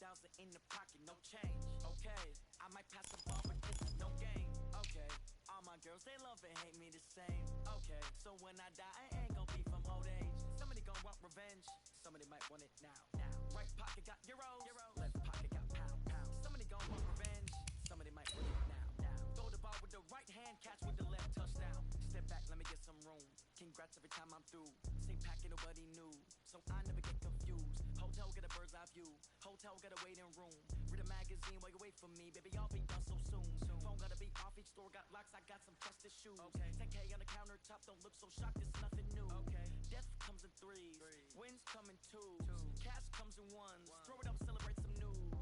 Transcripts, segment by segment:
30,000 in the pocket, no change. Okay, I might pass the ball, but this is no game. Okay, all my girls, they love and hate me the same. Okay, so when I die, I ain't gon' be from old age. Somebody gon' want revenge, somebody might want it now. Right pocket got euros, left pocket got pound. Somebody gon' want revenge, somebody might want it now. Throw the ball with the right hand, catch with the left, touchdown. Step back, let me get some room. Congrats every time I'm through. Same packet, nobody knew, so I never get confused. Hotel get a bird's eye view, hotel got a waiting room. Read a magazine while you wait for me, baby, I'll be done so soon. Phone gotta be off, each store got locks, I got some trusted shoes. Okay, 10K on the countertop, don't look so shocked, it's nothing new. Okay, death comes in threes, wins come in twos, cash comes in ones. Throw it up, celebrate some news.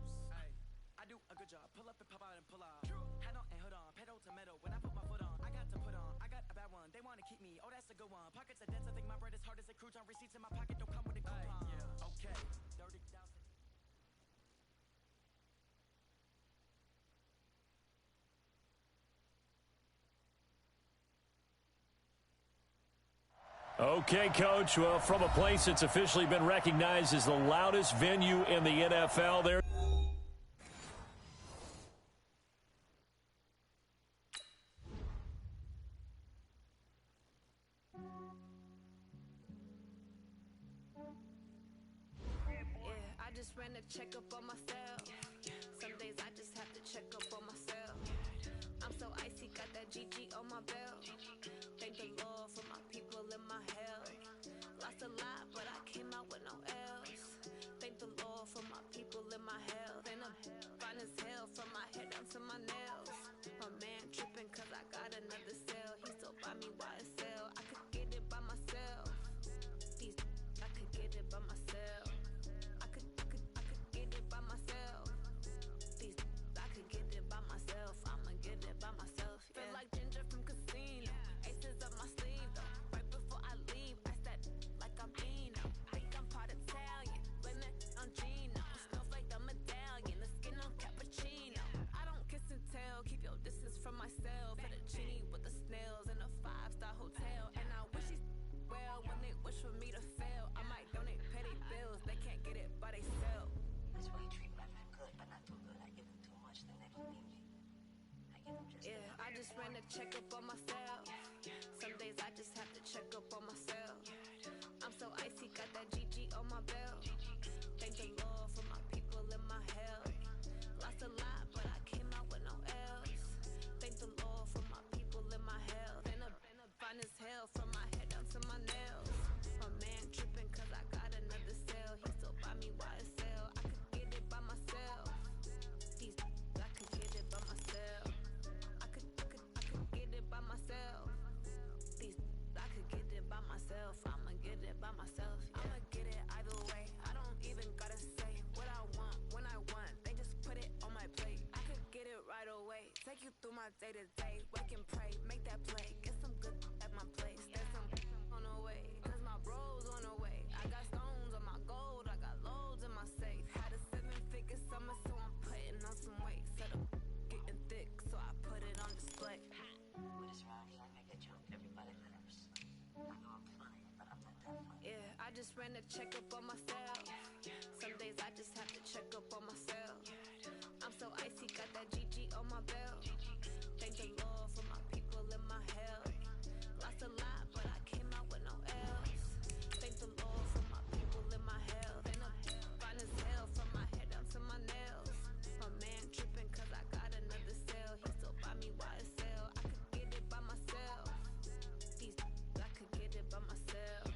I do a good job, pull up and pop out and pull out. Hat on and hood on, pedal to metal. When I put my foot on, I got to put on. I got a bad one, they wanna keep me. Oh, that's a good one. Pockets are dense, I think my bread is hard as a crouton. Receipts in my pocket don't come with a coupon. Okay, 30,000. Okay, Coach. Well, from a place that's officially been recognized as the loudest venue in the NFL, there. I just ran a checkup on myself. Some days I just have to check up on myself. I'm so icy, got that GG on my belt. Thank the Lord for my people in my health. Lost a lot, but I came out with no else. Thank the Lord for my people in my health. And I'm fine as hell from my head down to my nails. My man tripping cause I got another cell. He still buy me YSL. I could get it by myself. I could get it by myself. I could get it by myself. I could get it by myself. I'ma get it by myself. Yeah. Feel like Ginger from Casino. Aces up my sleeve though. Right before I leave, I step like I'm Eno. Think I'm part Italian. Blame that on Gino. Snowflake the medallion. The skin on cappuccino. I don't kiss and tell. Keep your distance from myself. Fettuccine with the snails in a 5-star hotel. And I wish he's well when they wish for me to fail. I might donate petty bills. They can't get it by they sell. That's why you treat my friend good, but not too good. I give them too much, then they don't need me. I give them just enough. I just ran a checkup on myself. Some days I just have to check up on myself. I'm so icy, got that GG on my belt. Thank the Lord for my people in my health. Lost a lot, but I came out with no else. Thank the Lord for my people in my health. And I'm fine as hell from my head down to my nails. My man tripping cause I got another cell. He still buy me YSL. I could get it by myself. I could get it by myself. I could get it by myself. I could get it by myself. I'ma get it by myself. I'ma get it either way. I don't even gotta say what I want when I want. They just put it on my plate. I could get it right away. Take you through my day to day. Wake and pray, make that play. Get some good at my place. There's some on the way, cause my bros on the way. I got stones on my gold. I got loads in my safe. Had a 7-figure summer, so I'm putting on some weight. Set up getting thick, so I put it on display. With this round, I make a joke. Everybody laughs. I know I'm funny, but I'm not that funny. Yeah, I just ran a checkup on myself. Some days I just have to check up on myself. I'm so icy, got that GG on my belt. Thank the Lord for my people in my health. Lost a lot, but I came out with no else. Thank the Lord for my people in my health. And I'm fine as hell from my head down to my nails. My man tripping cause I got another cell. He still buy me YSL. I could get it by myself. I could get it by myself.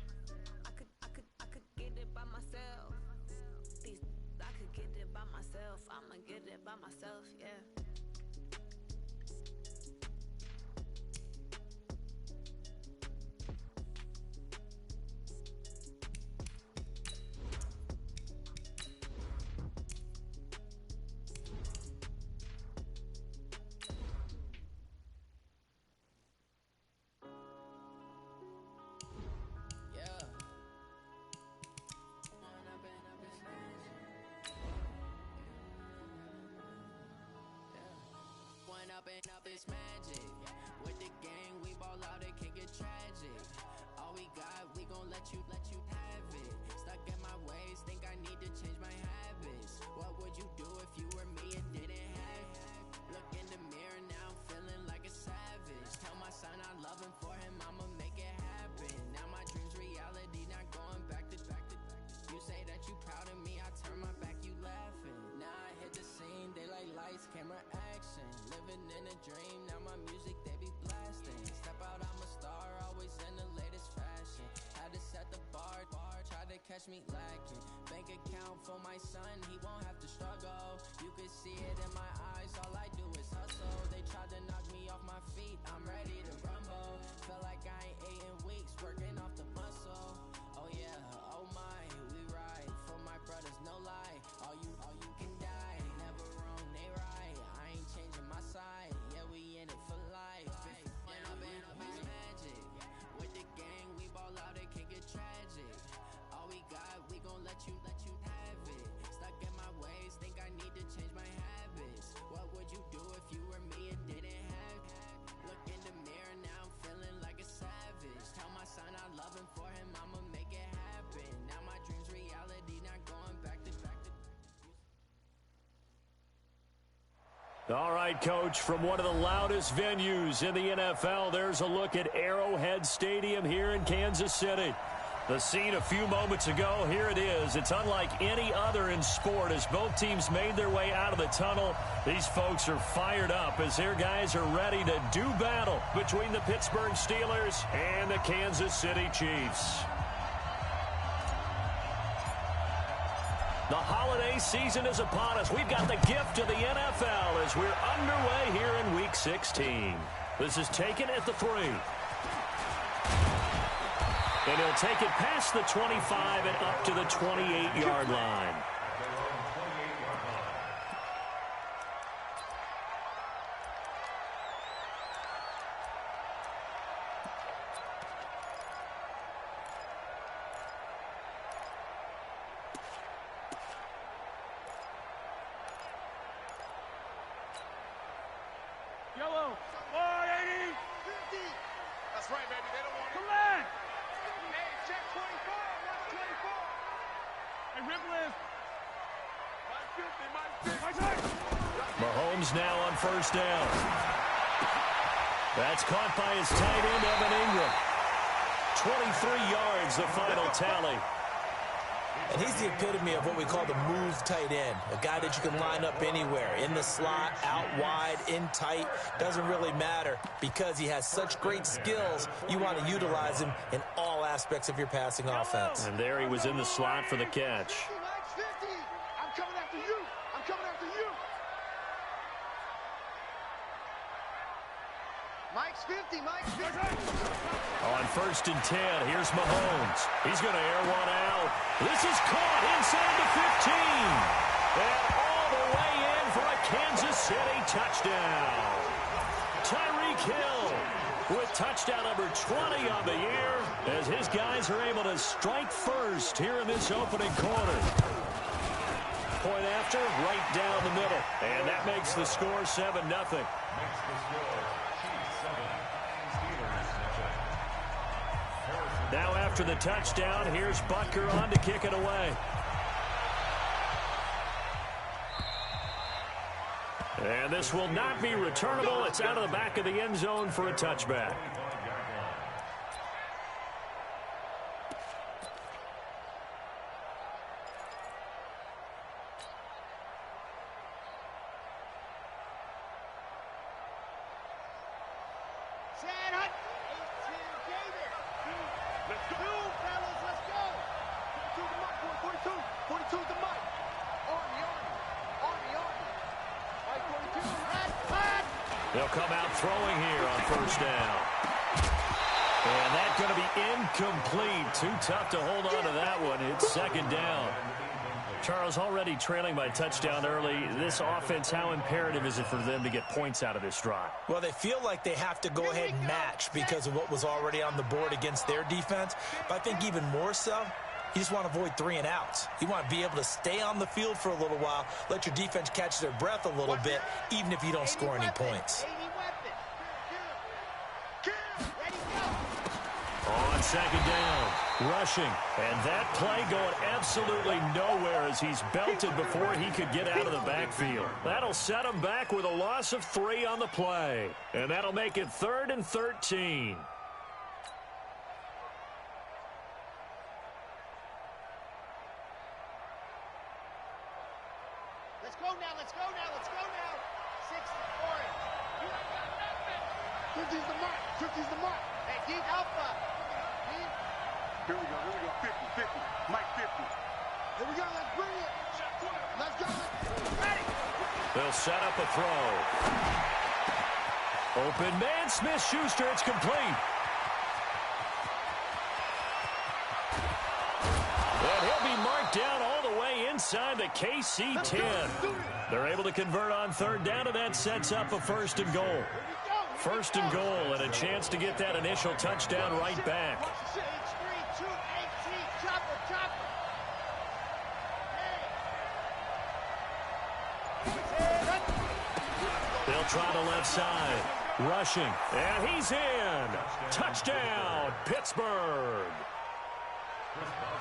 I could get it by myself. I could get it by myself. I'ma get it by myself, yeah. Up is magic. With the gang, we ball out, it can get tragic. All we got, we gon' let you have it. Stuck in my ways, think I need to change my habits. What would you catch me lacking. Bank account for my son, he won't have to struggle. You can see it in my eyes, all I do is hustle. They tried to knock me off my feet, I'm ready to rumble. Feel like I ain't ate in weeks, working off the muscle. Oh yeah, oh my, we ride for my brothers, no lie. All you can die, never wrong, they right. I ain't changing my side, yeah, we in it for life. When I've been up is magic. With the gang, we ball out, it can get tragic. All we got, we gon' let you have it. Stuck in my ways, think I need to change my habits. What would you do if you were me and didn't have it? Look in the mirror, now I'm feeling like a savage. Tell my son I love him, for him I'ma make it happen. Now my dream's reality, not going back to All right, Coach, from one of the loudest venues in the NFL, there's a look at Arrowhead Stadium here in Kansas City. The scene a few moments ago, here it is. It's unlike any other in sport as both teams made their way out of the tunnel. These folks are fired up as their guys are ready to do battle between the Pittsburgh Steelers and the Kansas City Chiefs. The holiday season is upon us. We've got the gift of the NFL as we're underway here in Week 16. This is taken at the 3. And he'll take it past the 25 and up to the 28-yard line. Yellow. 180. 50. That's right, baby. They don't want it. Collect. Hey, check 24. What's 24? Hey, rip list. My 50. Mahomes now on first down. That's caught by his tight end, Evan Ingram. 23 yards, the final tally. And he's the epitome of what we call the move tight end, a guy that you can line up anywhere, in the slot, out wide, in tight, doesn't really matter because he has such great skills. You want to utilize him in all aspects of your passing offense. And there he was in the slot for the catch. I'm coming after you. I'm coming after you. Mike's 50. Mike's 50. On first and 10, here's Mahomes. He's going to air one out. This is caught inside the 15. And all the way in for a Kansas City touchdown. Tyreek Hill with touchdown number 20 on the year as his guys are able to strike first here in this opening quarter. Point after, right down the middle. And that makes the score 7-0. Now after the touchdown, here's Butker on to kick it away. And this will not be returnable. It's out of the back of the end zone for a touchback. They'll come out throwing here on first down. And that's going to be incomplete. Too tough to hold on to that one. It's second down. Charles, already trailing by touchdown early. This offense, how imperative is it for them to get points out of this drive? Well, they feel like they have to go ahead and match because of what was already on the board against their defense. But I think even more so, you just want to avoid 3 and outs. You want to be able to stay on the field for a little while, let your defense catch their breath a little bit, even if you don't score any points. On second down, rushing. And that play going absolutely nowhere as he's belted before he could get out of the backfield. That'll set him back with a loss of 3 on the play. And that'll make it 3rd and 13. Let's go now, let's go now, let's go now. 6 for it. You ain't got nothing. 50's the mark, 50's the mark. Hey, deep alpha. Deep. Here we go. 50. Mike 50. Here we go. Let's bring it. Let's go. Ready. They'll set up a throw. Open man, Smith-Schuster. It's complete. And he'll be marked down all the way inside the KC 10. They're able to convert on third down, and that sets up a 1st and goal. 1st and goal, and a chance to get that initial touchdown right back. They'll try the left side. Rushing, and he's in. Touchdown, Pittsburgh.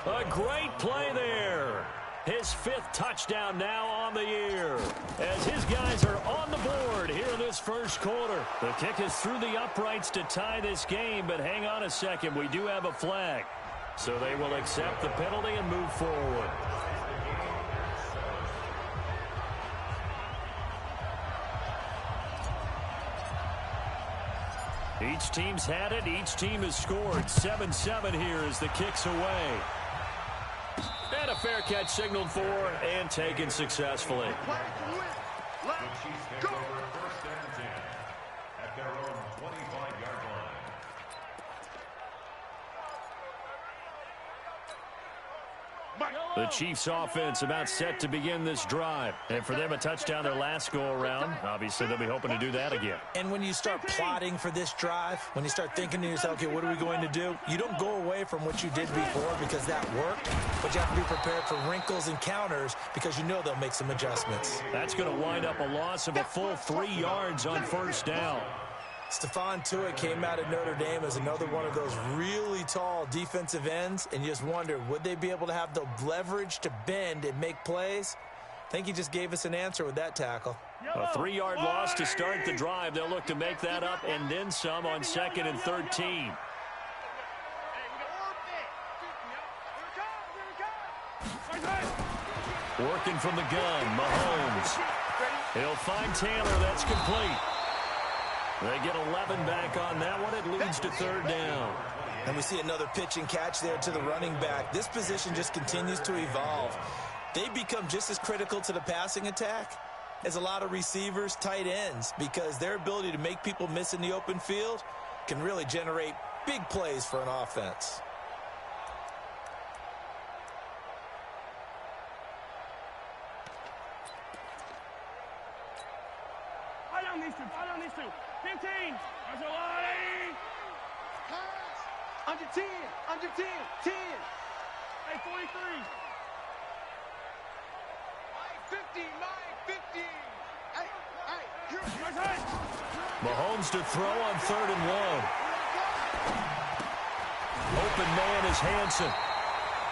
A great play there. His 5th touchdown now on the year, as his guys are on the board here in this first quarter. The kick is through the uprights to tie this game, but hang on a second. We do have a flag. So they will accept the penalty and move forward. Each team's had it. Each team has scored. 7-7 here as the kick's away. And a fair catch signaled for and taken successfully. Let's go. At their own 25-yard line. The Chiefs offense about set to begin this drive. And for them, a touchdown their last go-around. Obviously, they'll be hoping to do that again. And when you start plotting for this drive, when you start thinking to yourself, okay, what are we going to do? You don't go away from what you did before because that worked, but you have to be prepared for wrinkles and counters because you know they'll make some adjustments. That's going to wind up a loss of a full 3 yards on 1st down. Stephon Tuitt came out of Notre Dame as another one of those really tall defensive ends, and you just wonder, would they be able to have the leverage to bend and make plays? I think he just gave us an answer with that tackle. A 3-yard loss to start the drive. They'll look to make that up and then some on 2nd and 13. Working from the gun, Mahomes. He'll find Taylor. That's complete. They get 11 back on that one. It leads to 3rd down. And we see another pitch and catch there to the running back. This position just continues to evolve. They become just as critical to the passing attack as a lot of receivers, tight ends, because their ability to make people miss in the open field can really generate big plays for an offense. I don't need to. 15. That's a lot. Under 10. 10. Hey, 43. My 50. Hey. Mahomes to throw on 3rd and 1. Open man is Hansen.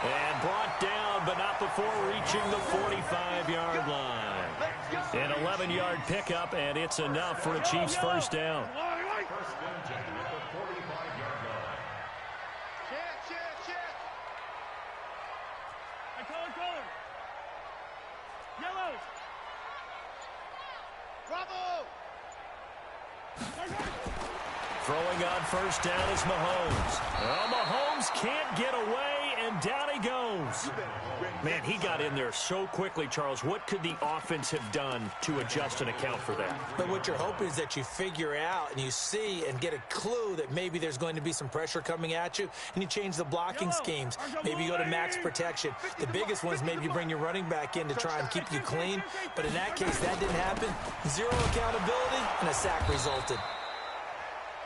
And brought down, but not before reaching the 45-yard line. An 11-yard pickup, and it's enough for a Chiefs 1st down. First and 10 at the 45-yard line. Check. Hey, color. Yellow. Bravo. Throwing on 1st down is Mahomes. Well, Mahomes can't get away, and down he goes. Man, he got in there so quickly, Charles. What could the offense have done to adjust and account for that? But what you're hoping is that you figure out and you see and get a clue that maybe there's going to be some pressure coming at you, and you change the blocking schemes. Maybe you go to max protection. The biggest one is maybe you bring your running back in to try and keep you clean. But in that case, that didn't happen. 0 accountability, and a sack resulted.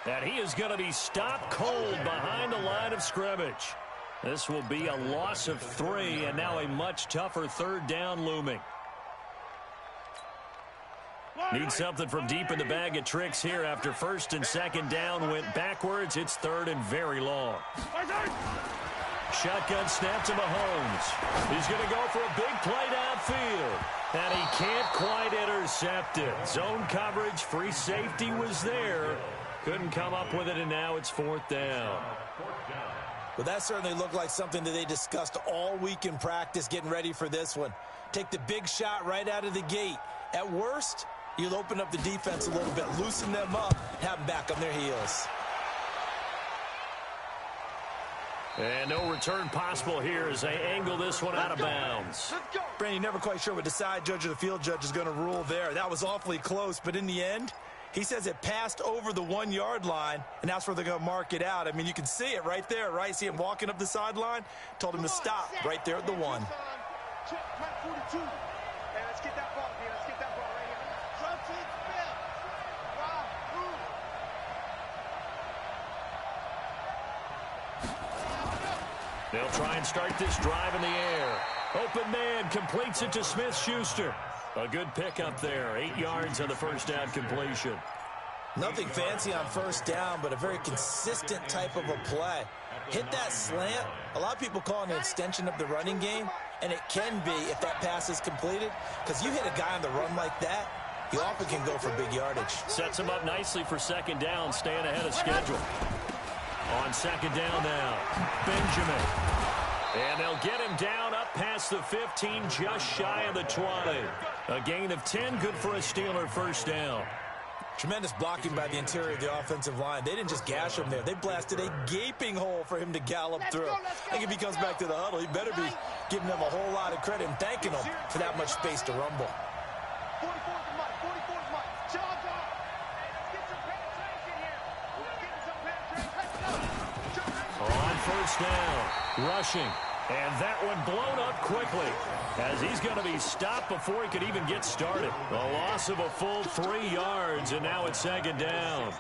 And he is going to be stopped cold behind the line of scrimmage. This will be a loss of 3, and now a much tougher 3rd down looming. Need something from deep in the bag of tricks here after 1st and 2nd down went backwards. It's 3rd and very long. Shotgun snap to Mahomes. He's going to go for a big play downfield. And he can't quite intercept it. Zone coverage, free safety was there. Couldn't come up with it, and now it's 4th down. Well, that certainly looked like something that they discussed all week in practice getting ready for this one. Take the big shot right out of the gate. At worst, you'll open up the defense a little bit, loosen them up, have them back on their heels. And no return possible here as they angle this one out of bounds. Brandon, you're never quite sure what the side judge or the field judge is going to rule there. That was awfully close, but in the end, he says it passed over the 1 yard line, and that's where they're going to mark it out. I mean, you can see it right there, right? See him walking up the sideline? Told him to stop right there at the 1. Check, 42. Hey, let's get that ball here. Let's get that ball right here. Drop to its bell. Wow, They'll try and start this drive in the air. Open man completes it to Smith-Schuster. A good pickup there. 8 yards on the first down completion. Nothing fancy on first down, but a very consistent type of a play. Hit that slant. A lot of people call it an extension of the running game, and it can be if that pass is completed, because you hit a guy on the run like that, you often can go for big yardage. Sets him up nicely for second down, staying ahead of schedule. On second down now, Benjamin. And they'll get him down up past the 15, just shy of the 20. A gain of 10, good for a Steeler first down. Tremendous blocking by the interior of the offensive line. They didn't just gash him there. They blasted a gaping hole for him to gallop through. I think if he comes back to the huddle, he better be giving them a whole lot of credit and thanking them for that much space to rumble. 44's Mike. 44's Mike. Charge on. Let's get some penetration here. Let's get some penetration. Let's go. On first down, rushing. And that one blown up quickly as he's going to be stopped before he could even get started. A loss of a full 3 yards, and now it's second down.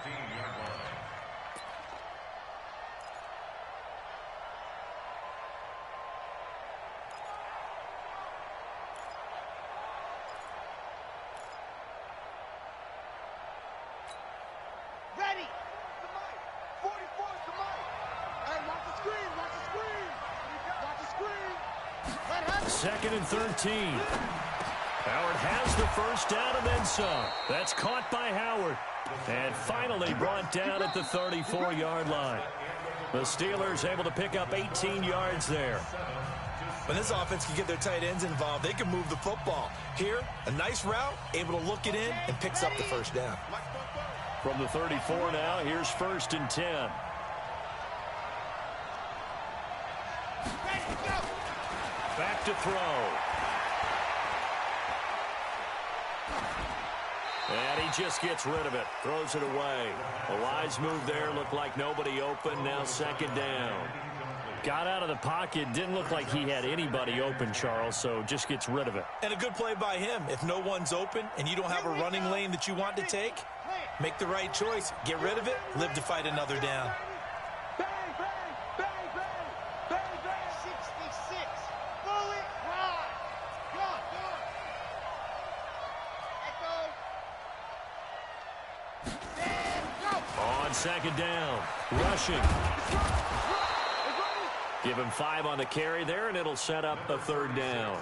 Ready. The Mike. 44's the Mike. Hey, watch the screen. Watch the screen. Watch the screen. Second and 13. Howard has the first down and then some. That's caught by Howard. And finally brought down at the 34-yard line. The Steelers able to pick up 18 yards there. When this offense can get their tight ends involved, they can move the football. Here, a nice route, able to look it in, and picks up the first down. From the 34 now, here's first and 10. Back to throw. And he just gets rid of it. Throws it away. A wise move there. Looked like nobody open. Now second down. Got out of the pocket. Didn't look like he had anybody open, Charles, so just gets rid of it. And a good play by him. If no one's open and you don't have a running lane that you want to take, make the right choice. Get rid of it. Live to fight another down. Bang, bang, bang, bang, bang, bang. 66. Bullet ride. Go, go. Echo. And go. On second down. Rushing. Give him 5 on the carry there, and it'll set up a third down.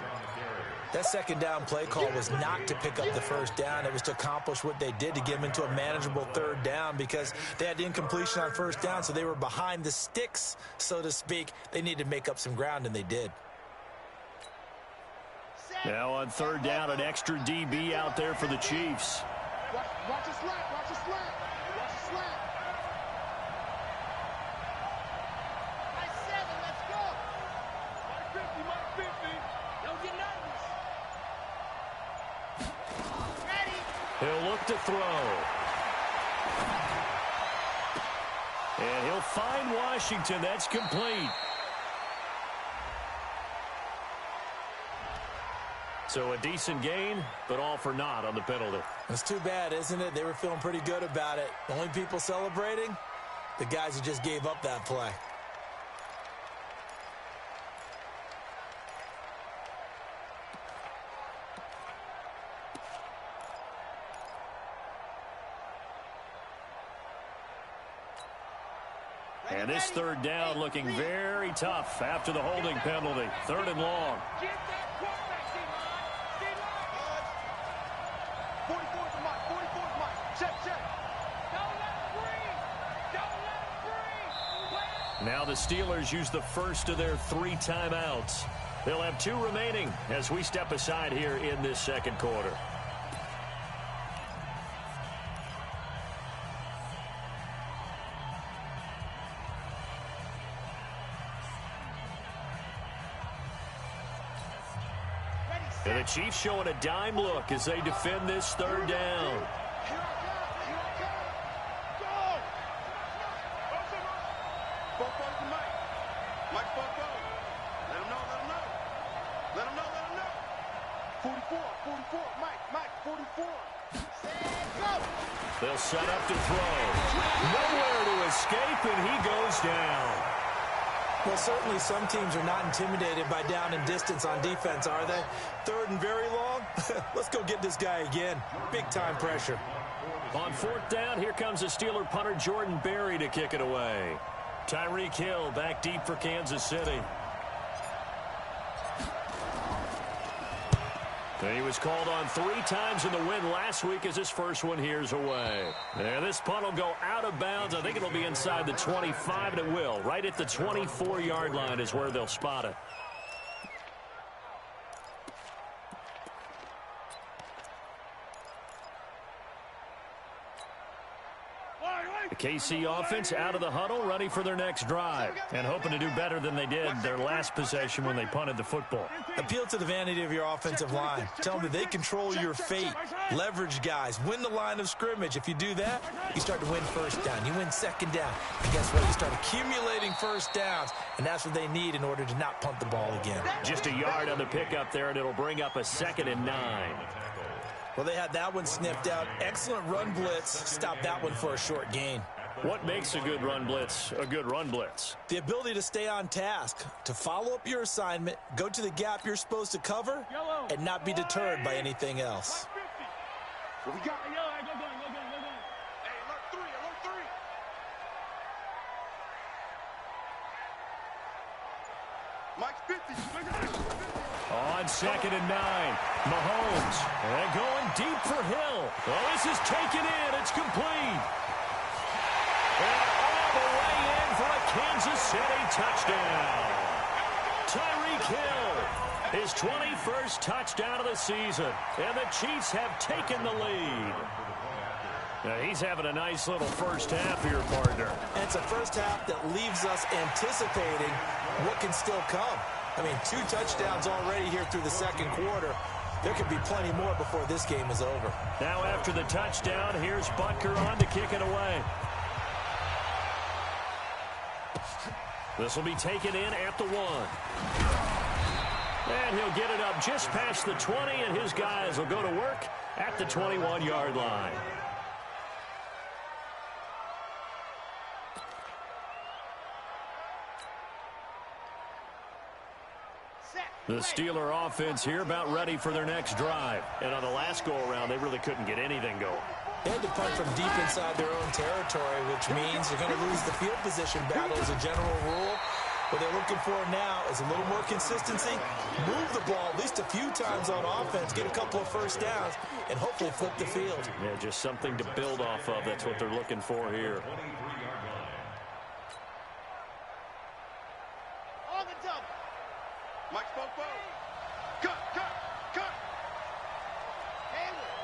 That second down play call was not to pick up the first down. It was to accomplish what they did to get them into a manageable third down because they had the incompletion on first down, so they were behind the sticks, so to speak. They needed to make up some ground, and they did. Now on third down, an extra DB out there for the Chiefs. Watch the slant, watch the slant, watch the slant. Nice 7, let's go. Mike 50, Mike 50. Don't get nervous. Ready. He'll look to throw. And he'll find Washington. That's complete. So a decent gain, but all for naught on the penalty. It's too bad, isn't it? They were feeling pretty good about it. The only people celebrating, the guys who just gave up that play. And this third down looking very tough after the holding penalty. Third and long. Get that quarterback, D-line. 44's Mike, 44's Mike. Check, check. Don't let him breathe. Don't let him breathe. Now the Steelers use the first of their 3 timeouts. They'll have 2 remaining as we step aside here in this second quarter. And the Chiefs showing a dime look as they defend this third down. They'll set up to throw. Nowhere to escape, and he goes down. Well, certainly some teams are not intimidated by down and distance on defense, are they? Third and very long? Let's go get this guy again. Big-time pressure. On fourth down, here comes the Steeler punter Jordan Berry to kick it away. Tyreek Hill back deep for Kansas City. He was called on 3 times in the win last week as his first one here's away. And this punt will go out of bounds. I think it'll be inside the 25, and it will. Right at the 24-yard line is where they'll spot it. The KC offense out of the huddle, ready for their next drive, and hoping to do better than they did their last possession when they punted the football. Appeal to the vanity of your offensive line. Tell them that they control your fate. Leverage guys. Win the line of scrimmage. If you do that, you start to win first down. You win second down. And guess what? You start accumulating first downs, and that's what they need in order to not punt the ball again. Just a yard on the pickup there, and it'll bring up a 2nd and 9. Well, they had that one sniffed out. Excellent run blitz. Stop that one for a short gain. What makes a good run blitz a good run blitz? The ability to stay on task, to follow up your assignment, go to the gap you're supposed to cover, and not be deterred by anything else. What we got? Go. Hey, alert 3. Mike's 50. On 2nd and 9, Mahomes. And going deep for Hill. Oh, this is taken in. It's complete. And all the way in for a Kansas City touchdown. Tyreek Hill, his 21st touchdown of the season. And the Chiefs have taken the lead. Now, he's having a nice little first half here, partner. And it's a first half that leaves us anticipating what can still come. I mean, 2 touchdowns already here through the second quarter. There could be plenty more before this game is over. Now after the touchdown, here's Butker on to kick it away. This will be taken in at the 1. And he'll get it up just past the 20, and his guys will go to work at the 21-yard line. The Steeler offense here about ready for their next drive. And on the last go-around, they really couldn't get anything going. They had to punt from deep inside their own territory, which means they're going to lose the field position battle as a general rule. What they're looking for now is a little more consistency, move the ball at least a few times on offense, get a couple of first downs, and hopefully flip the field. Yeah, just something to build off of. That's what they're looking for here. On the double. Mike's both. Cut. Hayward.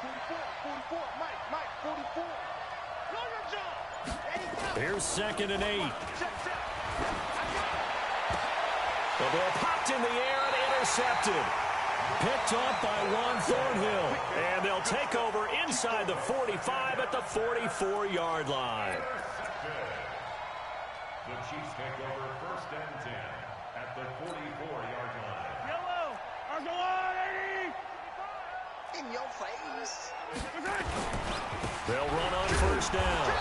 44. Mike, 44. Longer jump. Here's 2nd and 8. The ball popped in the air and intercepted. Picked off by Juan Thornhill. And they'll take over inside the 45 at the 44-yard line. The Chiefs take over 1st and 10 at the 44-yard line. Yellow. Argyle, 80. In your face. They'll run on 1st down.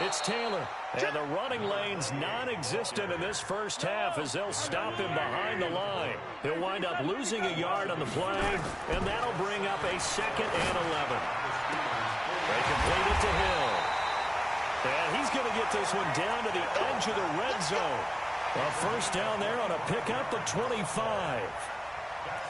It's Taylor. And the running lane's non-existent in this first half as they'll stop him behind the line. He'll wind up losing a yard on the play, and that'll bring up a 2nd and 11. They complete it to Hill. And he's going to get this one down to the edge of the red zone. A first down there on a pickup of 25.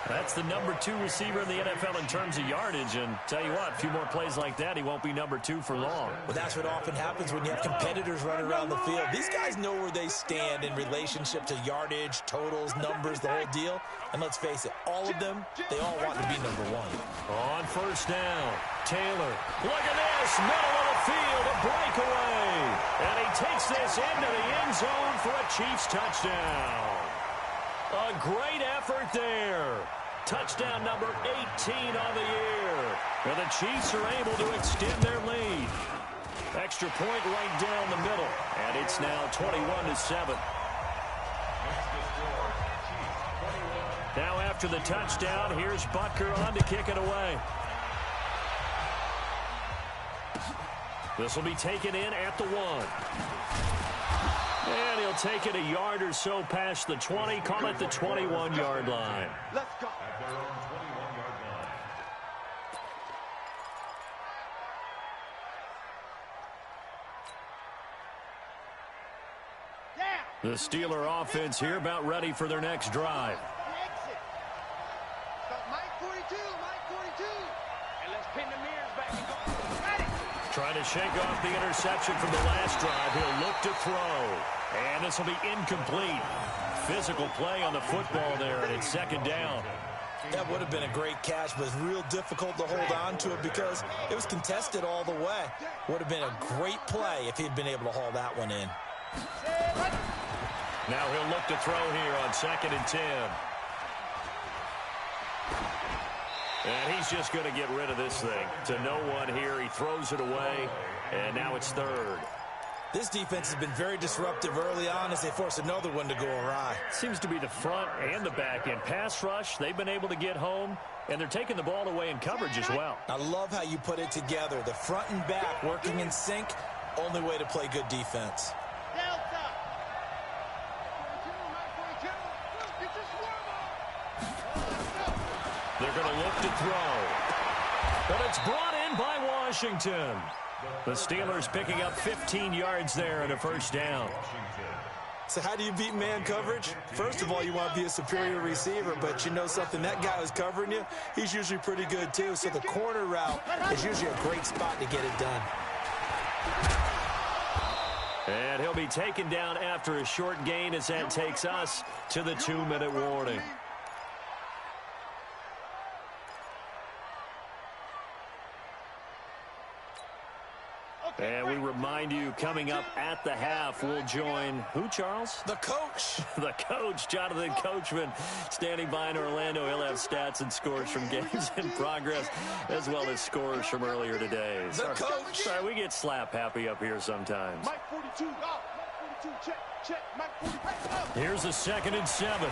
That's the number 2 receiver in the NFL in terms of yardage. And tell you what, a few more plays like that, he won't be number 2 for long. Well, that's what often happens when you have competitors running around the field. These guys know where they stand in relationship to yardage, totals, numbers, the whole deal. And let's face it, all of them, they all want to be number 1. On 1st down, Taylor. Look at this, middle of the field, a breakaway. And he takes this into the end zone for a Chiefs touchdown. A great effort there. Touchdown number 18 on the year. And the Chiefs are able to extend their lead. Extra point right down the middle. And it's now 21-7. Now after the touchdown, here's Butker on to kick it away. This will be taken in at the 1. And he'll take it a yard or so past the 20, call it the 21-yard line. Let's go. At their own 21-yard line. Down. The Steeler offense here about ready for their next drive. Exit. Stop Mike 42, Mike 42. And let's pin the mirrors back and go. Got it. Trying to shake off the interception from the last drive. He'll look to throw. And this will be incomplete. Physical play on the football there, and it's second down. That would have been a great catch, but it's real difficult to hold on to it because it was contested all the way. Would have been a great play if he'd been able to haul that one in. Now he'll look to throw here on 2nd and 10. And he's just going to get rid of this thing. To no one here. He throws it away, and now it's 3rd. This defense has been very disruptive early on as they force another one to go awry. Seems to be the front and the back end. Pass rush, they've been able to get home, and they're taking the ball away in coverage as well. I love how you put it together. The front and back working in sync, only way to play good defense. Delta. 42, Mike 42. Get your swarm on. They're going to look to throw. But it's brought in by Washington. The Steelers picking up 15 yards there and a first down. So how do you beat man coverage? First of all, you want to be a superior receiver, but you know something, that guy who's covering you, he's usually pretty good too. So the corner route is usually a great spot to get it done. And he'll be taken down after a short gain as that takes us to the 2-minute warning. And we remind you, coming up at the half, we'll join who, Charles? The coach. The coach, Jonathan Coachman, standing by in Orlando. He'll have stats and scores from games in progress, as well as scores from earlier today. The coach. Sorry, we get slap happy up here sometimes. Mike 42, go. Mike 42, check. Mike 42, go. Here's a 2nd and 7.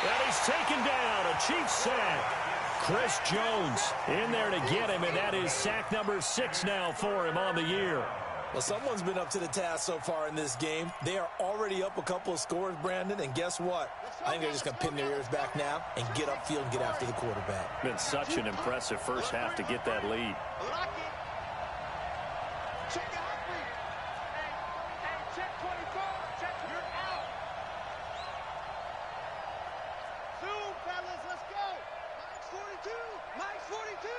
And he's taken down, a Chiefs sack. Chris Jones in there to get him, and that is sack number 6 now for him on the year. Well, someone's been up to the task so far in this game. They are already up a couple of scores, Brandon, and guess what? I think they're just going to pin their ears back now and get upfield and get after the quarterback. Been such an impressive first half to get that lead. Lock it. Check it out, please. Hey, check 24. Check, you're out. Zoom, fellas, let's go. Mike's 42.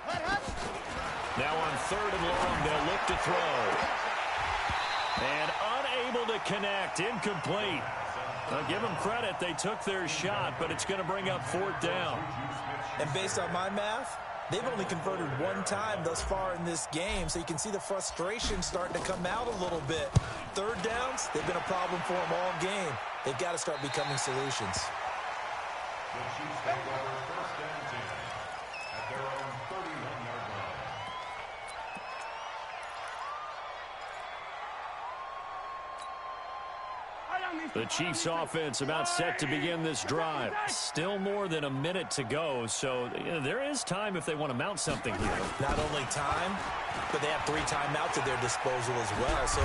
What happened? Now on 3rd and long, they'll look to throw. And unable to connect, incomplete. I'll give them credit, they took their shot, but it's going to bring up 4th down. And based on my math, they've only converted one time thus far in this game, so you can see the frustration starting to come out a little bit. 3rd downs, they've been a problem for them all game. They've got to start becoming solutions. The Chiefs take over 1st and 10 at their own 31-yard line. The Chiefs offense about set to begin this drive. Still more than a minute to go, so there is time if they want to mount something here. Not only time, but they have 3 timeouts at their disposal as well, so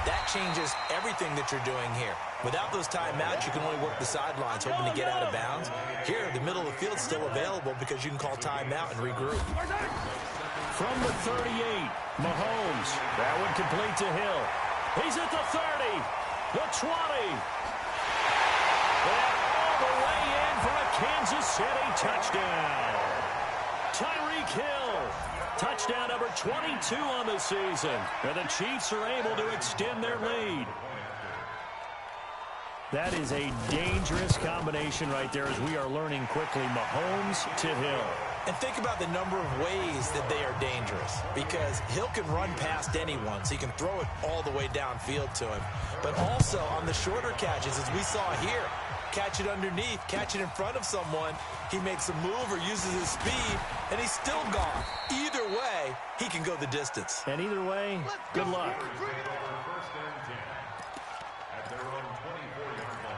that changes everything that you're doing here. Without those timeouts, you can only work the sidelines, hoping to get out of bounds. Here, the middle of the field's still available because you can call timeout and regroup. From the 38, Mahomes. That one complete to Hill. He's at the 30, the 20. And all the way in for a Kansas City touchdown. Tyreek Hill. Touchdown number 22 on the season. And the Chiefs are able to extend their lead. That is a dangerous combination right there as we are learning quickly. Mahomes to Hill. And think about the number of ways that they are dangerous, because Hill can run past anyone, so he can throw it all the way downfield to him. But also on the shorter catches, as we saw here, catch it underneath, catch it in front of someone, he makes a move or uses his speed, and he's still gone. Either way, he can go the distance. And either way, good luck. First and 10 at their own 24-yard line.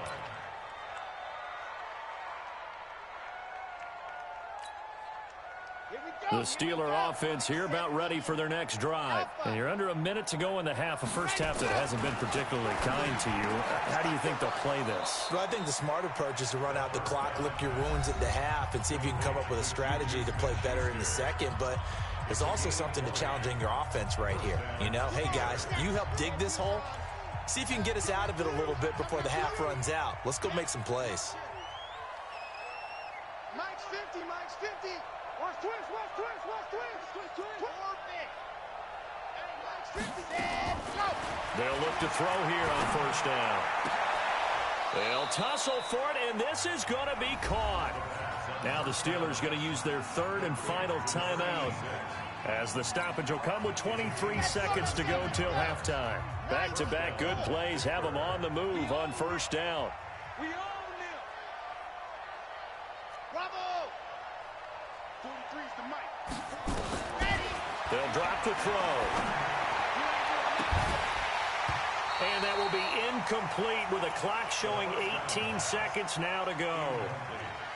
The Steeler offense here about ready for their next drive. And you're under a minute to go in the half, a first half that hasn't been particularly kind to you. How do you think they'll play this? Well, I think the smart approach is to run out the clock, lick your wounds at the half, and see if you can come up with a strategy to play better in the second. But there's also something to challenging your offense right here. You know, hey, guys, you help dig this hole. See if you can get us out of it a little bit before the half runs out. Let's go make some plays. Mike's 50, Mike's 50. Watch twist, watch twist, watch twist. Perfect. Hey, Mike's 50. Let's go. They'll look to throw here on first down. They'll tussle for it, and this is going to be caught. Now the Steelers going to use their third and final timeout, as the stoppage will come with 23 seconds to go till halftime. Back-to-back good plays have them on the move on first down. We own them. Bravo. 43's the mic. Ready. They'll drop the throw. And that will be incomplete with a clock showing 18 seconds now to go.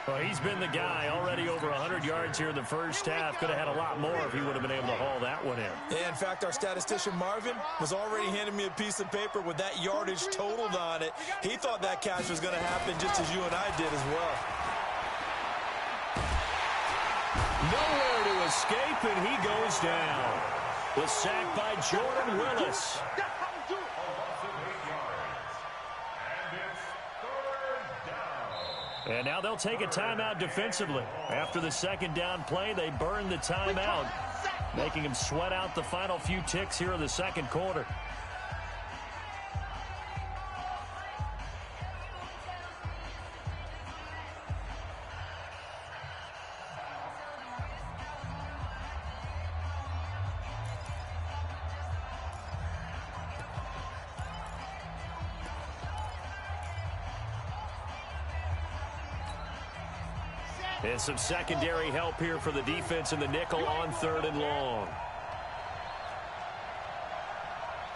Well, he's been the guy, already over 100 yards here in the first half. Could have had a lot more if he would have been able to haul that one in. Yeah, in fact, our statistician Marvin was already handing me a piece of paper with that yardage totaled on it. He thought that catch was going to happen just as you and I did as well. Nowhere to escape, and he goes down. The sack by Jordan Willis. And now they'll take a timeout defensively. After the second down play, they burn the timeout, making him sweat out the final few ticks here in the second quarter. And some secondary help here for the defense in the nickel on third and long.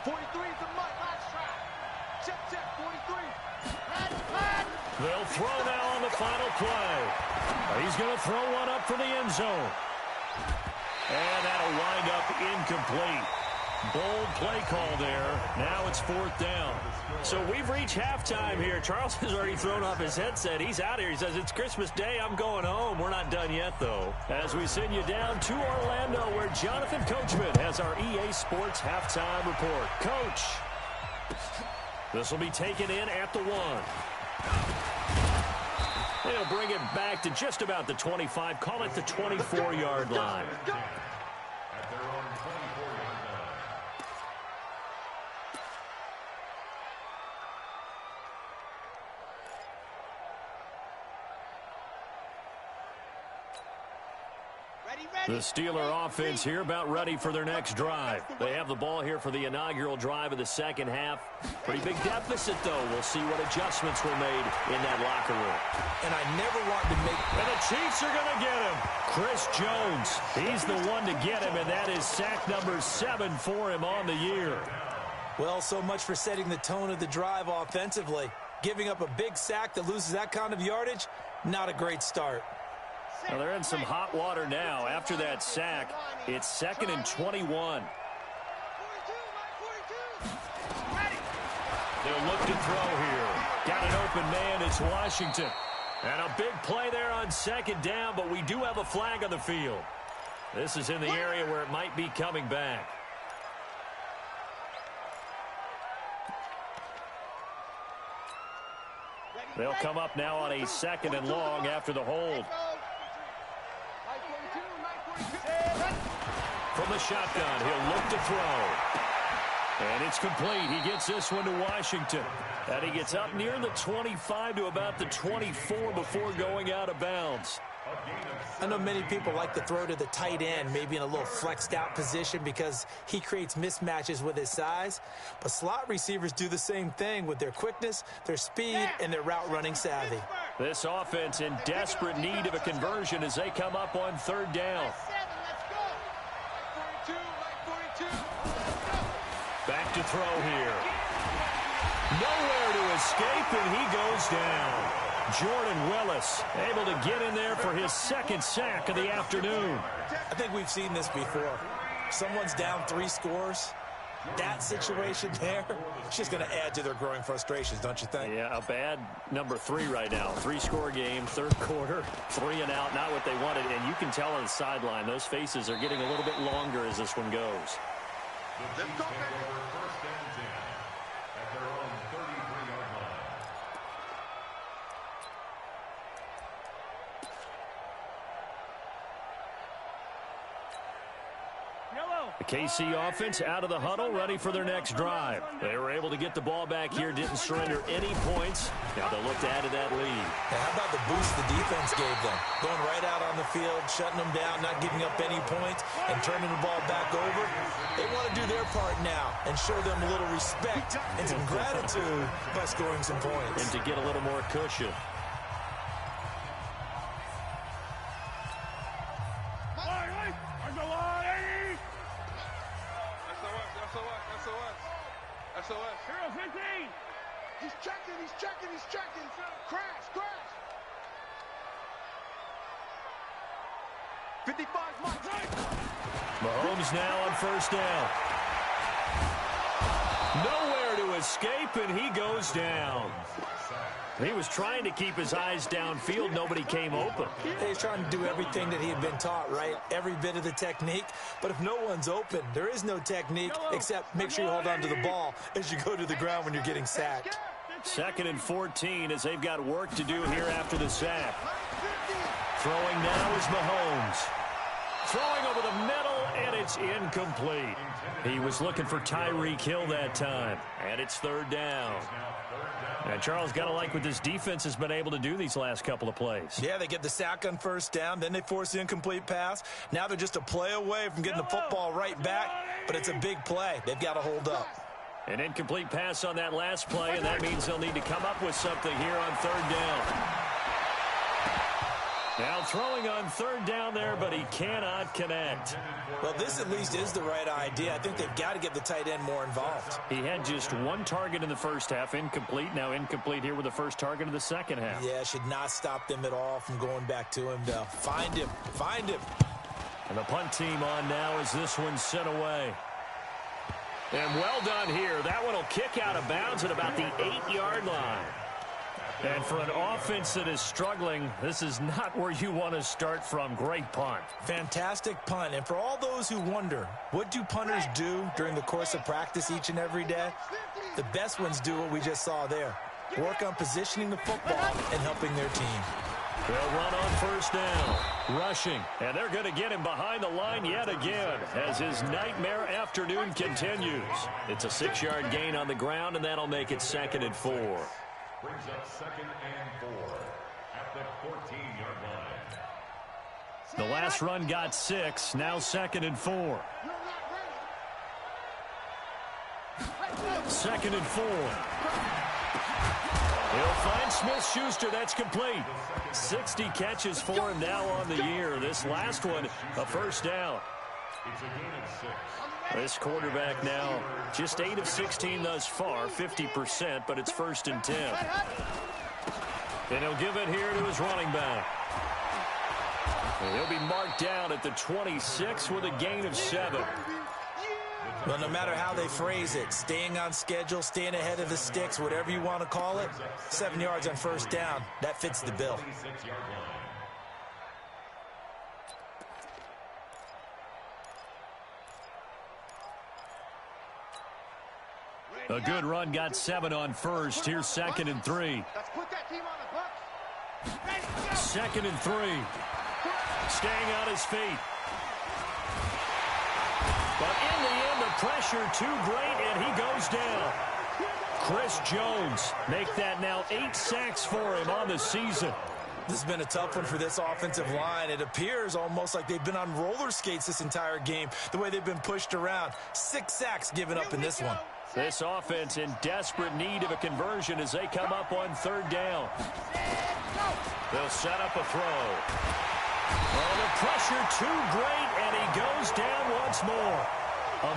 43's the mic. Last try. Check, 43. They'll throw now on the final play. He's going to throw one up for the end zone. And that'll wind up incomplete. Bold play call there. Now it's fourth down. So we've reached halftime here. Charles has already thrown off his headset. He's out here. He says, it's Christmas Day. I'm going home. We're not done yet, though. As we send you down to Orlando, where Jonathan Coachman has our EA Sports halftime report. Coach, this will be taken in at the 1. They'll bring it back to just about the 25. Call it the 24-yard line. At their own 24-yard line. The Steeler offense here about ready for their next drive. They have the ball here for the inaugural drive of the second half. Pretty big deficit, though. We'll see what adjustments were made in that locker room. And I never wanted to make... And the Chiefs are going to get him. Chris Jones. He's the one to get him, and that is sack number 7 for him on the year. Well, so much for setting the tone of the drive offensively. Giving up a big sack that loses that kind of yardage, not a great start. Well, they're in some hot water now. After that sack, it's 2nd and 21. They'll look to throw here. Got an open man. It's Washington. And a big play there on second down, but we do have a flag on the field. This is in the area where it might be coming back. They'll come up now on a 2nd and long after the hold. From the shotgun, he'll look to throw. And it's complete. He gets this one to Washington. And he gets up near the 25 to about the 24 before going out of bounds. I know many people like to throw to the tight end, maybe in a little flexed out position because he creates mismatches with his size. But slot receivers do the same thing with their quickness, their speed, and their route running savvy. This offense in desperate need of a conversion as they come up on third down. Back to throw here. Nowhere to escape, and he goes down. Jordan Willis able to get in there for his second sack of the afternoon. I think we've seen this before. Someone's down 3 scores. That situation there, it's just going to add to their growing frustrations, don't you think? Yeah, a bad number 3 right now. 3-score game, third quarter, 3 and out, not what they wanted. And you can tell on the sideline, those faces are getting a little bit longer as this one goes. Let's go, baby. First and 10 at their own 33-yard line. The KC offense out of the huddle, ready for their next drive. They were able to get the ball back here, didn't surrender any points. Now they'll look to add to that lead. Now, how about the boost the defense gave them? Going right out on the field, shutting them down, not giving up any points, and turning the ball back over. They want to do their part now and show them a little respect and some gratitude by scoring some points. And to get a little more cushion. He's checking. Crash. 55 miles. Mahomes now on first down. Nowhere to escape, and he goes down. He was trying to keep his eyes downfield. Nobody came open. He's trying to do everything that he had been taught, right? Every bit of the technique. But if no one's open, there is no technique except make sure you hold on to the ball as you go to the ground when you're getting sacked. 2nd and 14 as they've got work to do here after the sack. Throwing now is Mahomes. Throwing over the middle, and it's incomplete. He was looking for Tyreek Hill that time, and it's third down. And Charles, got to like what this defense has been able to do these last couple of plays. Yeah, they get the sack on first down, then they force the incomplete pass. Now they're just a play away from getting the football right back, but it's a big play. They've got to hold up. An incomplete pass on that last play, and that means they'll need to come up with something here on third down. Now throwing on third down there, but he cannot connect. Well, this at least is the right idea. I think they've got to get the tight end more involved. He had just 1 target in the first half, incomplete. Now incomplete here with the first target of the second half. Yeah, should not stop them at all from going back to him, though. Find him. And the punt team on now as this one's sent away. And well done here. That one will kick out of bounds at about the 8-yard line. And for an offense that is struggling, this is not where you want to start from. Great punt. Fantastic punt. And for all those who wonder, what do punters do during the course of practice each and every day? The best ones do what we just saw there. Work on positioning the football and helping their team. They'll run on first down. Rushing. And they're going to get him behind the line yet again as his nightmare afternoon continues. It's a 6-yard gain on the ground, and that'll make it 2nd and 4. Brings up 2nd and 4 at the 14-yard line. The last run got 6. Now 2nd and 4. 2nd and 4. He'll find Smith-Schuster. That's complete. 60 catches for him now on the year. This last one, a first down. It's a gain of 6. This quarterback now just 8 of 16 thus far, 50%, but it's 1st and 10. And he'll give it here to his running back. And he'll be marked down at the 26 with a gain of 7. Well, no matter how they phrase it, staying on schedule, staying ahead of the sticks, whatever you want to call it, 7 yards on first down, that fits the bill. A good run got 7 on first. Here's 2nd and 3. Let's put that team on the books. 2nd and 3. Staying on his feet. But in the end, the pressure too great, and he goes down. Chris Jones make that now 8 sacks for him on the season. This has been a tough one for this offensive line. It appears almost like they've been on roller skates this entire game, the way they've been pushed around. 6 sacks given up in this one. This offense in desperate need of a conversion as they come up on 3rd down. They'll set up a throw. Oh, the pressure too great, and he goes down once more.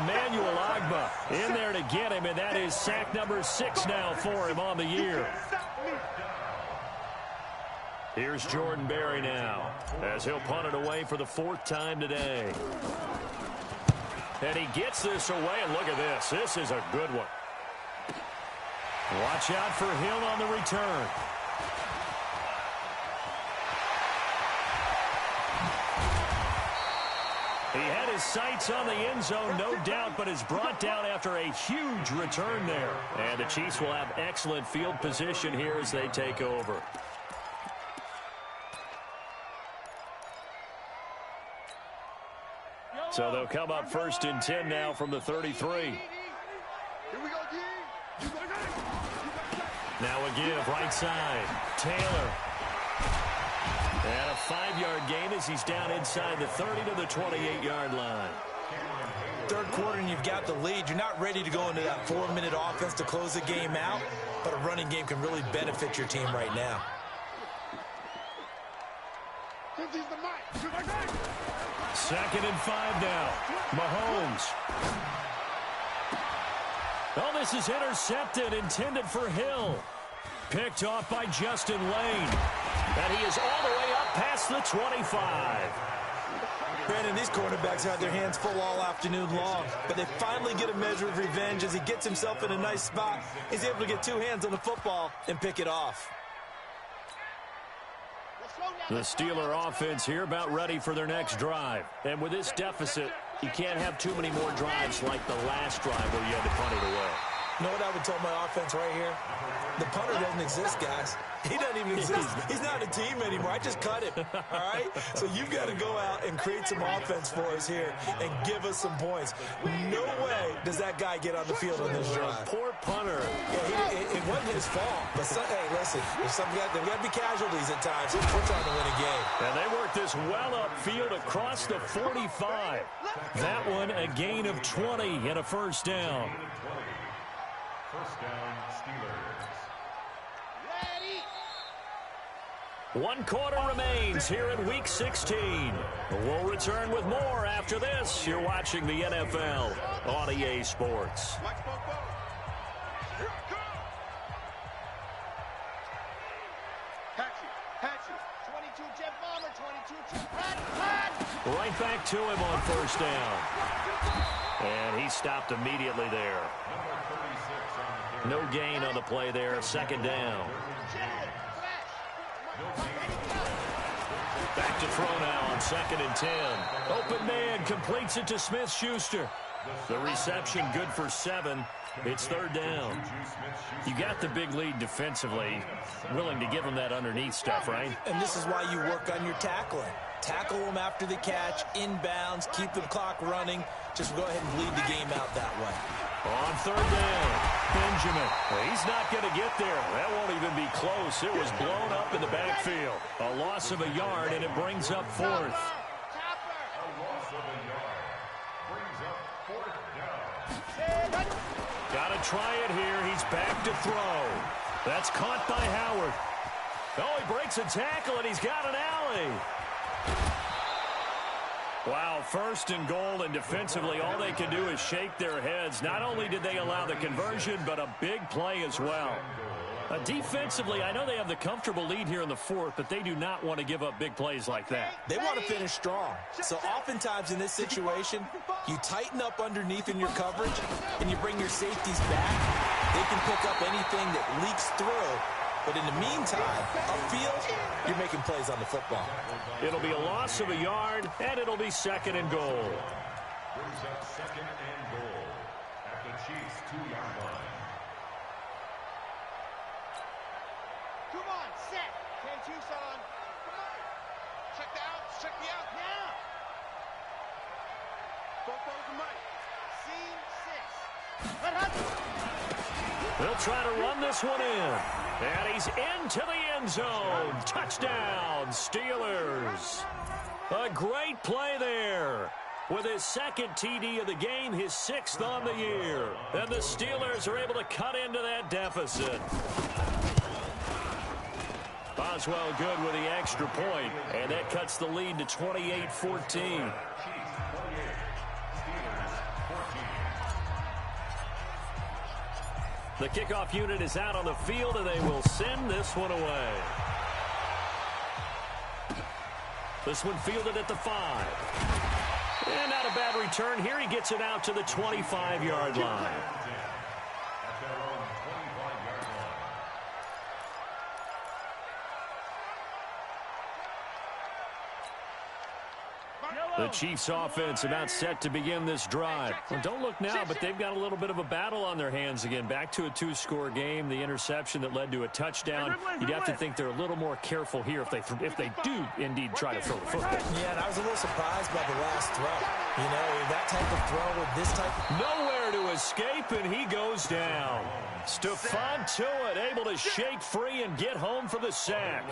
Emmanuel Agba in there to get him, and that is sack number 6 now for him on the year. Here's Jordan Berry now as he'll punt it away for the 4th time today. And he gets this away, and look at this. This is a good one. Watch out for Hill on the return. He had his sights on the end zone, no doubt, but is brought down after a huge return there. And the Chiefs will have excellent field position here as they take over. So they'll come up 1st and 10 now from the 33. Now a give right side. Taylor. And a 5-yard gain as he's down inside the 30 to the 28-yard line. 3rd quarter and you've got the lead. You're not ready to go into that 4-minute offense to close the game out, but a running game can really benefit your team right now. 2nd and 5 now. Mahomes. Oh, this is intercepted, intended for Hill. Picked off by Justin Lane. And he is all the way up past the 25. Brandon, these quarterbacks had their hands full all afternoon long, but they finally get a measure of revenge as he gets himself in a nice spot. He's able to get 2 hands on the football and pick it off. The Steeler offense here about ready for their next drive. And with this deficit, you can't have too many more drives like the last drive where you had to punt it away. You know what I would tell my offense right here? The punter doesn't exist, guys. He doesn't even exist. He's not a team anymore. I just cut him, all right? So you've got to go out and create some offense for us here and give us some points. No way does that guy get on the field on this drive. Poor punter. Yeah, it wasn't his fault. But, hey, listen, there's got to be casualties at times. We're trying to win a game. And they work this well upfield across the 45. That one a gain of 20 and a 1st down. 1st down, Steelers. 1 quarter remains here in Week 16. We'll return with more after this. You're watching the NFL on EA Sports. Right back to him on 1st down. And he stopped immediately there. No gain on the play there. 2nd down. Back to throw now on 2nd and 10. Open man completes it to Smith-Schuster. The reception good for 7. It's 3rd down. You got the big lead defensively. Willing to give them that underneath stuff, right? And this is why you work on your tackling. Tackle them after the catch, inbounds, keep the clock running. Just go ahead and bleed the game out that way. On 3rd down, Benjamin. Well, he's not going to get there. That won't even be close. It was blown up in the backfield. A loss of a yard, and it brings up 4th. A loss of a yard brings up 4th down. Got to try it here. He's back to throw. That's caught by Howard. Oh, he breaks a tackle, and he's got an alley. Wow, 1st and goal, and defensively all they can do is shake their heads. Not only did they allow the conversion, but a big play as well. Defensively, I know they have the comfortable lead here in the 4th, but they do not want to give up big plays like that. They want to finish strong. So oftentimes in this situation, you tighten up underneath in your coverage, and you bring your safeties back. They can pick up anything that leaks through. But in the meantime, upfield, you're making plays on the football. It'll be a loss of a yard, and it'll be 2nd and goal. Brings up 2nd and goal at the Chiefs' 2-yard line. Come on, set. 10-2, son. Come on. Check the out. Check the out now. Go forward to Mike. Scene 6. Let Hudson. They'll try to run this one in. And he's into the end zone. Touchdown, Steelers. A great play there. With his second TD of the game, his 6th on the year. And the Steelers are able to cut into that deficit. Boswell good with the extra point, and that cuts the lead to 28-14. The kickoff unit is out on the field, and they will send this one away. This one fielded at the 5. And not a bad return here. He gets it out to the 25-yard line. The Chiefs offense about set to begin this drive. Well, don't look now, but they've got a little bit of a battle on their hands again. Back to a 2-score game. The interception that led to a touchdown. You'd have to think they're a little more careful here if they do indeed try to throw the football. Yeah, and I was a little surprised by the last throw. You know, that type of throw with this type. Nowhere to escape, and he goes down. Stephon Tuitt able to shake free and get home for the sack.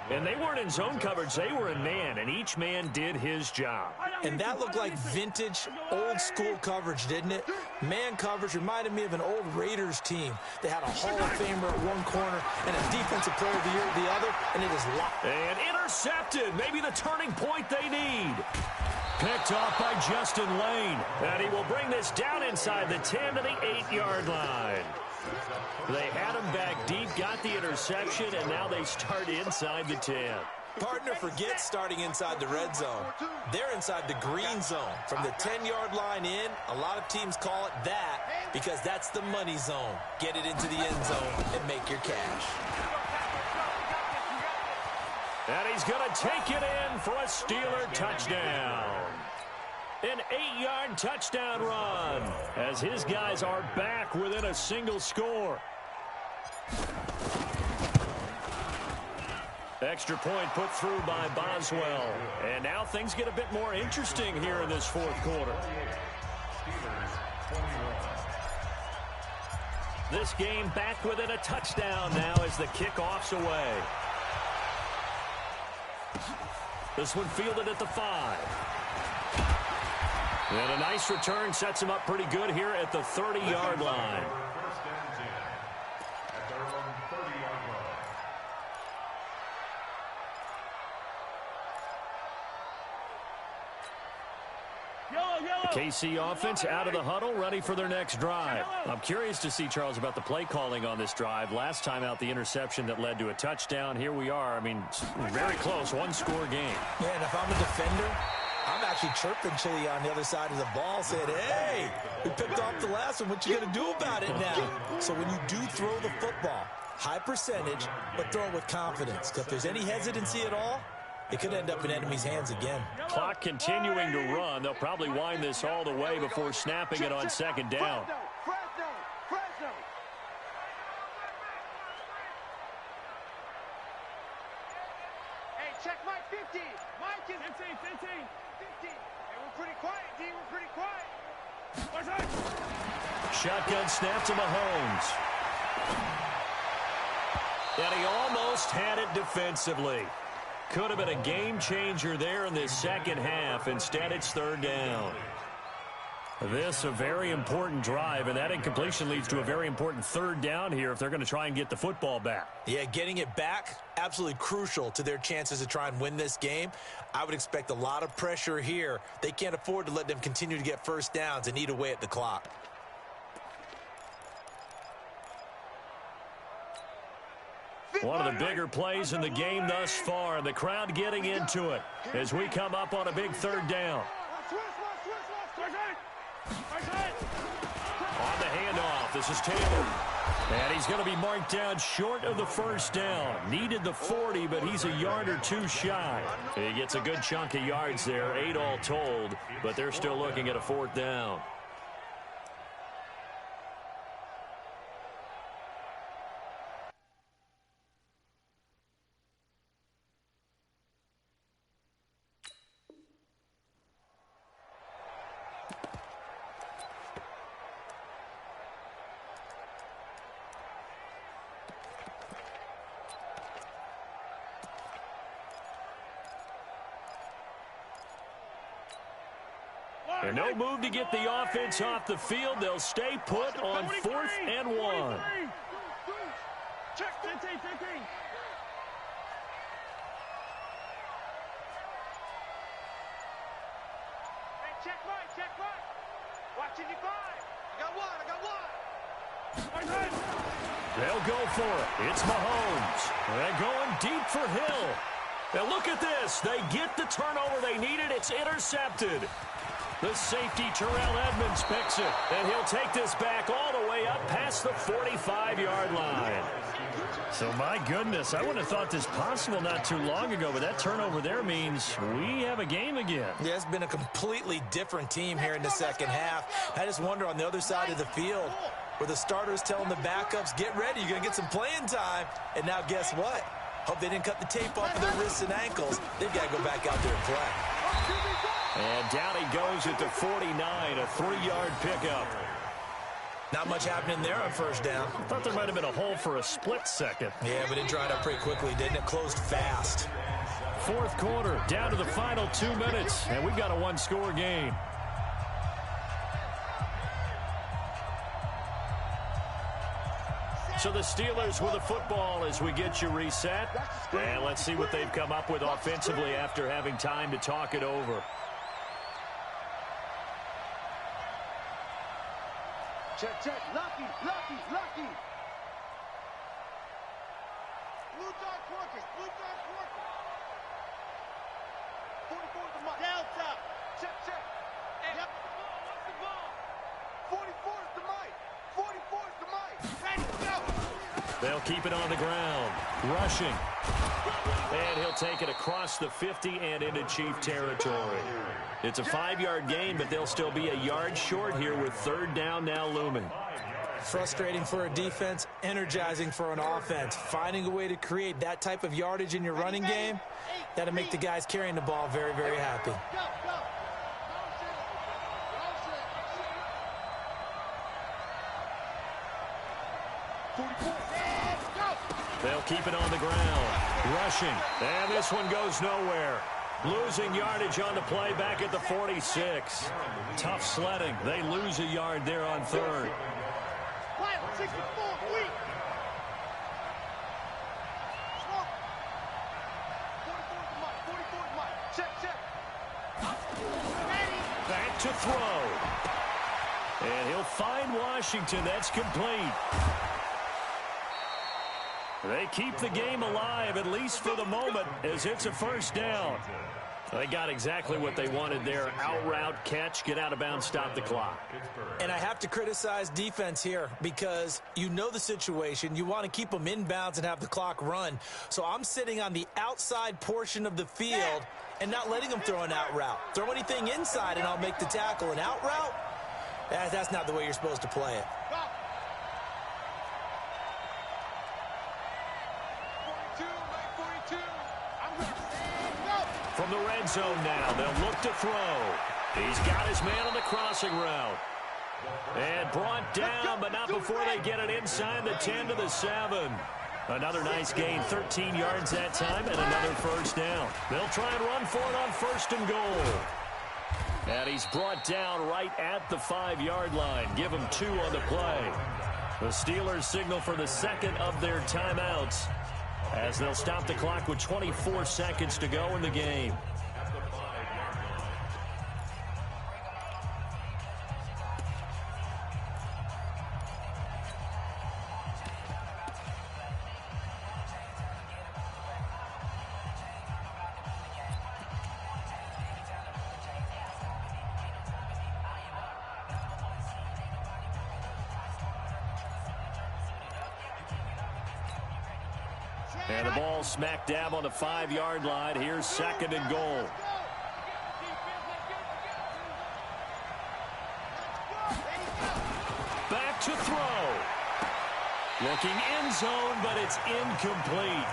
And they weren't in zone coverage. They were in man, and each man did his job. And that looked like vintage, old-school coverage, didn't it? Man coverage reminded me of an old Raiders team. They had a Hall of Famer at one corner and a Defensive Player of the Year at the other, and it is locked. And intercepted. Maybe the turning point they need. Picked off by Justin Lane. And he will bring this down inside the 10 to the 8-yard line. They had him back deep, got the interception, and now they start inside the 10. Partner forgets starting inside the red zone. They're inside the green zone. From the 10-yard line in, a lot of teams call it that because that's the money zone. Get it into the end zone and make your cash. And he's going to take it in for a Steeler touchdown. An 8-yard touchdown run as his guys are back within a single score. Extra point put through by Boswell. And now things get a bit more interesting here in this fourth quarter. This game back within a touchdown now as the kickoff's away. This one fielded at the 5. And a nice return sets him up pretty good here at the 30-yard line. The KC offense out of the huddle, ready for their next drive. I'm curious to see, Charles, about the play calling on this drive. Last time out, the interception that led to a touchdown. Here we are. I mean, very close, one-score game. Yeah, and if I'm a defender, I'm actually chirping Chili on the other side of the ball, saying, hey, we picked off the last one. What you going to do about it now? So when you do throw the football, high percentage, but throw it with confidence. Because if there's any hesitancy at all, it could end up in enemy's hands again. Clock continuing to run. They'll probably wind this all the way before snapping it on second down. Fresno. Hey, check Mike 50. Mike is 15. Hey, we're pretty quiet, D. We're pretty quiet. Shotgun snap to Mahomes. And he almost had it defensively. Could have been a game changer there in this second half. Instead, it's third down. This a very important drive, and that incompletion leads to a very important third down here if they're going to try and get the football back. Yeah, getting it back, absolutely crucial to their chances to try and win this game. I would expect a lot of pressure here. They can't afford to let them continue to get first downs and eat away at the clock. One of the bigger plays in the game thus far, and the crowd getting into it as we come up on a big third down. On the handoff, this is Taylor. And he's going to be marked down short of the first down. Needed the 40, but he's a yard or two shy. He gets a good chunk of yards there, 8 all told, but they're still looking at a fourth down. And no move to get the offense off the field. They'll stay put on 4th and 1. Check. Check right. Watching you five. I got one. They'll go for it. It's Mahomes. They're going deep for Hill. Now look at this. They get the turnover they needed. It's intercepted. The safety, Terrell Edmonds, picks it. And he'll take this back all the way up past the 45-yard line. So, my goodness, I wouldn't have thought this possible not too long ago, but that turnover there means we have a game again. Yeah, it's been a completely different team here in the second half. I just wonder on the other side of the field where the starters telling the backups, get ready, you're going to get some playing time. And now guess what? Hope they didn't cut the tape off of their wrists and ankles. They've got to go back out there and play. And down he goes at the 49, a 3-yard pickup. Not much happening there on first down. I thought there might have been a hole for a split second. Yeah, but it dried up pretty quickly, didn't it? Closed fast. 4th quarter, down to the final 2 minutes, and we've got a 1-score game. So the Steelers with the football as we get you reset. And let's see what they've come up with offensively after having time to talk it over. Check. Lucky. Blue dog working. 44 is the mic. Down top. Check. Yep. What's the ball? 44 is the mic. 44 is the mic. Ready, go. They'll keep it on the ground. Rushing. And he'll take it across the 50 and into Chief territory. It's a 5-yard gain, but they'll still be a yard short here with 3rd down now looming. Frustrating for a defense, energizing for an offense. Finding a way to create that type of yardage in your running game, that'll make the guys carrying the ball very, very happy. They'll keep it on the ground. Rushing. And this one goes nowhere. Losing yardage on the play back at the 46. Tough sledding. They lose a yard there on 3rd. 64, weak. 44 is mine. Check. Back to throw. And he'll find Washington. That's complete. They keep the game alive, at least for the moment, as it's a 1st down. They got exactly what they wanted there. Out route, catch, get out of bounds, stop the clock. And I have to criticize defense here because you know the situation. You want to keep them in bounds and have the clock run. So I'm sitting on the outside portion of the field and not letting them throw an out route. Throw anything inside and I'll make the tackle. An out route? That's not the way you're supposed to play it. From the red zone now, they'll look to throw. He's got his man on the crossing route. And brought down, but not before they get it inside the 10 to the 7. Another nice gain, 13 yards that time, and another 1st down. They'll try and run for it on 1st and goal. And he's brought down right at the 5-yard line. Give him 2 on the play. The Steelers signal for the 2nd of their timeouts, as they'll stop the clock with 24 seconds to go in the game. And the ball smack dab on the 5-yard line. Here's 2nd and goal. Back to throw. Looking end zone, but it's incomplete.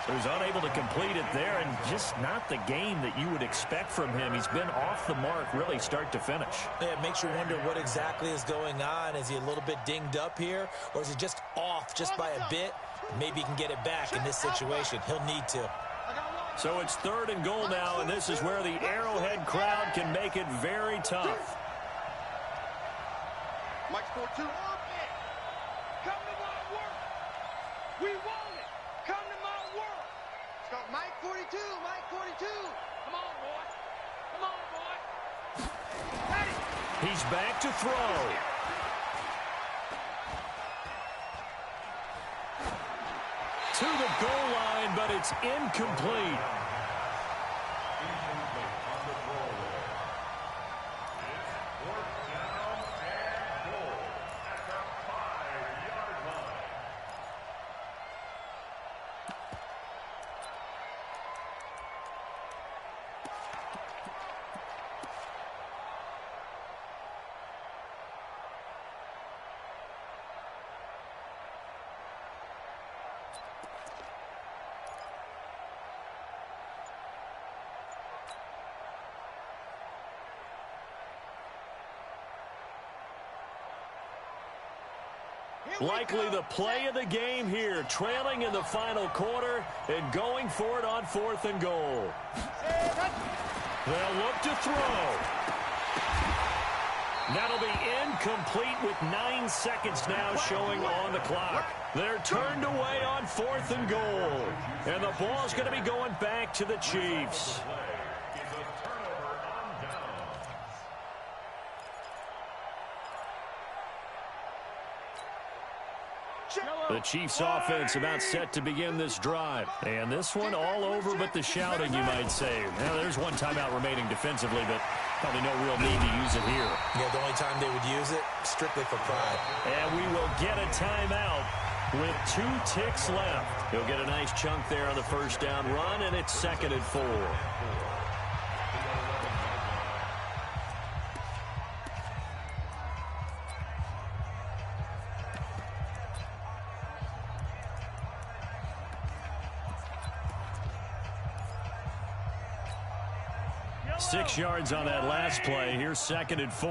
So he's unable to complete it there, and just not the game that you would expect from him. He's been off the mark really start to finish. Yeah, it makes you wonder what exactly is going on. Is he a little bit dinged up here, or is he just off just by a bit? Maybe he can get it back in this situation. He'll need to. I got one. So it's 3rd and goal now, and this is where the Arrowhead crowd can make it very tough. Mike's 4-2. Come to my work. We want it. Come to my work. Let's go. Mike 42. Mike 42. Come on, boy. Come on, boy. Ready. He's back to throw. To the goal line, but it's incomplete. Likely the play of the game here, trailing in the final quarter and going for it on 4th and goal. They'll look to throw. That'll be incomplete with 9 seconds now showing on the clock. They're turned away on 4th and goal. And the ball's going to be going back to the Chiefs. The Chiefs offense about set to begin this drive. And this one all over but the shouting, you might say. Now, there's one timeout remaining defensively, but probably no real need to use it here. Yeah, the only time they would use it, strictly for pride. And we will get a timeout with 2 ticks left. He'll get a nice chunk there on the first down run, and it's 2nd and 4. 6 yards on that last play. Here's 2nd and 4.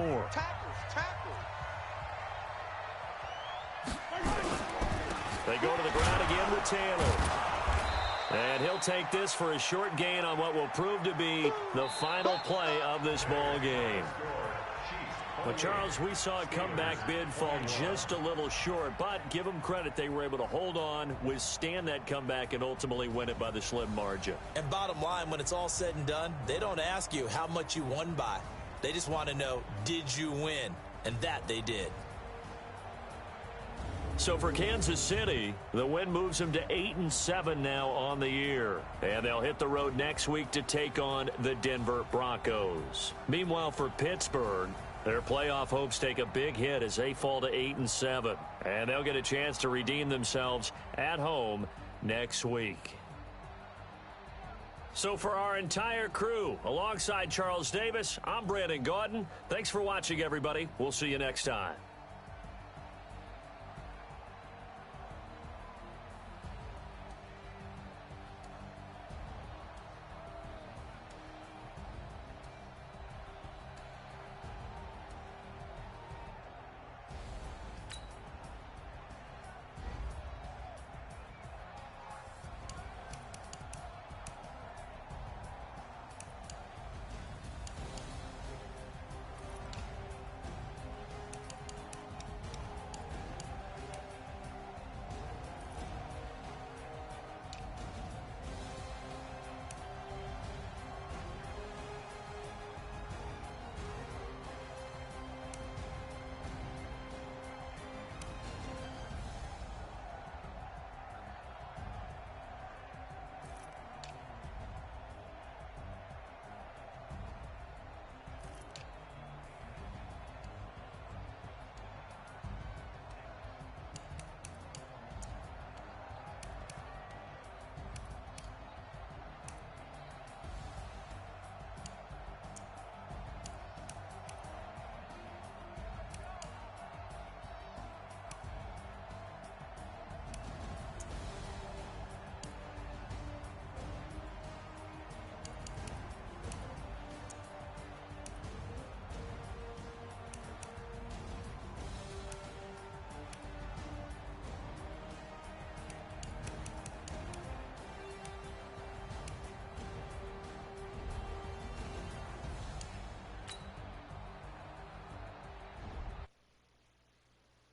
They go to the ground again with Taylor. And he'll take this for a short gain on what will prove to be the final play of this ball game. But, Charles, we saw a comeback bid fall just a little short, but give them credit. They were able to hold on, withstand that comeback, and ultimately win it by the slim margin. And bottom line, when it's all said and done, they don't ask you how much you won by. They just want to know, did you win? And that they did. So for Kansas City, the win moves them to 8-7 now on the year. And they'll hit the road next week to take on the Denver Broncos. Meanwhile, for Pittsburgh, their playoff hopes take a big hit as they fall to 8-7. And they'll get a chance to redeem themselves at home next week. So for our entire crew, alongside Charles Davis, I'm Brandon Gaudin. Thanks for watching, everybody. We'll see you next time.